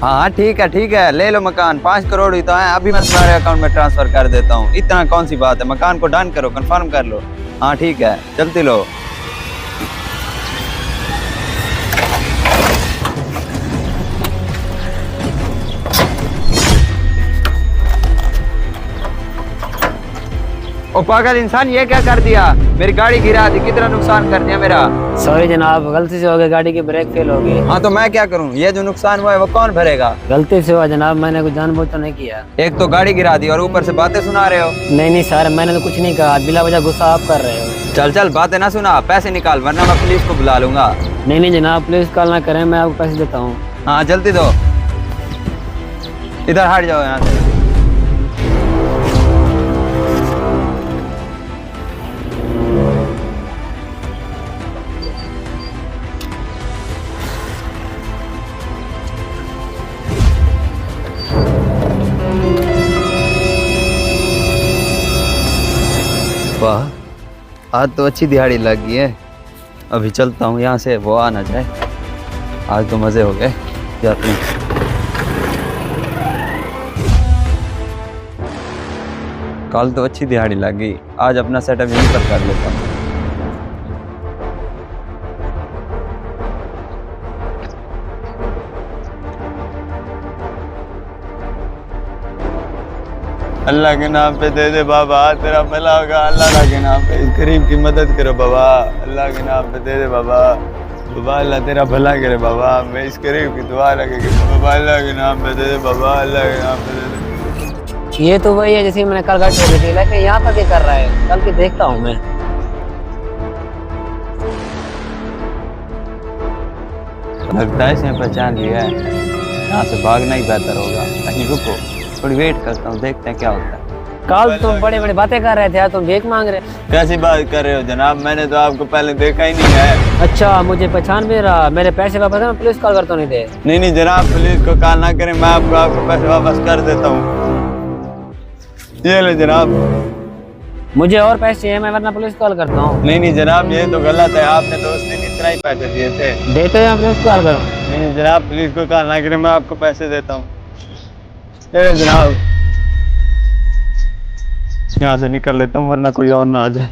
हाँ ठीक है, ले लो मकान। 5 करोड़ ही तो है, अभी मैं तुम्हारे अकाउंट में ट्रांसफर कर देता हूँ। इतना कौन सी बात है, मकान को डन करो, कंफर्म कर लो। हाँ ठीक है, चलती लो। ओ पागल इंसान, ये क्या कर दिया? मेरी गाड़ी गिरा दी, कितना नुकसान कर दिया मेरा। सॉरी जनाब, गलती से हो गई, गाड़ी की ब्रेक फेल हो गई। हाँ तो मैं क्या करूँ, ये जो नुकसान हुआ है वो कौन भरेगा? गलती से हुआ जनाब, मैंने कुछ जानबूझ तो नहीं किया। एक तो गाड़ी गिरा दी और ऊपर से बातें सुना रहे हो। नहीं नहीं सर, मैंने तो कुछ नहीं कहा, बिला वजह गुस्सा आप कर रहे हो। चल चल, बातें ना सुना, पैसे निकाल वरना मैं पुलिस को बुला लूंगा। नहीं नहीं जनाब, प्लीज कॉल ना करें, मैं आपको पैसे देता हूँ। हाँ जल्दी दो, इधर हट जाओ यहाँ से। वाह, आज तो अच्छी दिहाड़ी लग गई है। अभी चलता हूँ यहाँ से, वो आ ना जाए। आज तो मजे हो गए, जाते हैं। कल तो अच्छी दिहाड़ी लग गई, आज अपना सेटअप यहीं पर कर लेता हूँ। अल्लाह के नाम पे दे दे बाबा, तेरा भला होगा। अल्लाह के नाम पे इस गरीब की मदद करो बाबा। अल्लाह के नाम पे दे दे बाबा। बाबा अल्लाह तेरा भला करे बाबा, मैं इस गरीब की दुआ लगेगी बाबा। अल्लाह के नाम पे दे दे बाबा, अल्लाह के नाम पे दे दे। ये तो वही है जैसे मैंने कल गाड़ी छोड़ी थी, लेकिन यहाँ तक ये कर रहा है। कल के देखता हूँ मैं। लगता है इसने पहचान लिया है, यहाँ से भागना ही बेहतर होगा। कहीं रुको, थोड़ी वेट करता हूँ, देखते हैं क्या होता है। कल तुम बड़े बड़े बातें कर रहे थे, आज तुम भीख मांग रहे। कैसी बात कर रहे हो जनाब, मैंने तो आपको पहले देखा ही नहीं है। अच्छा, मुझे पहचान भी रहा। मेरे पैसे वापस, मैं पुलिस कॉल करता हूँ। नहीं दे। नहीं जनाब, पुलिस को कॉल ना करें, मैं आपको पैसे वापस कर देता हूँ। ये ले जनाब। मुझे और पैसे चाहिए, मैं वरना पुलिस कॉल करता हूँ। नहीं जनाब, ये तो गलत है। आपने तो उस दिन इतना ही पैसे दिए थे। देते हैं, पुलिस कॉल करो। नहीं जनाब, पुलिस को कॉल ना करें, मैं आपको पैसे देता हूँ। ये जनाब, यहाँ से निकल लेता हूँ वरना कोई और ना आ जाए।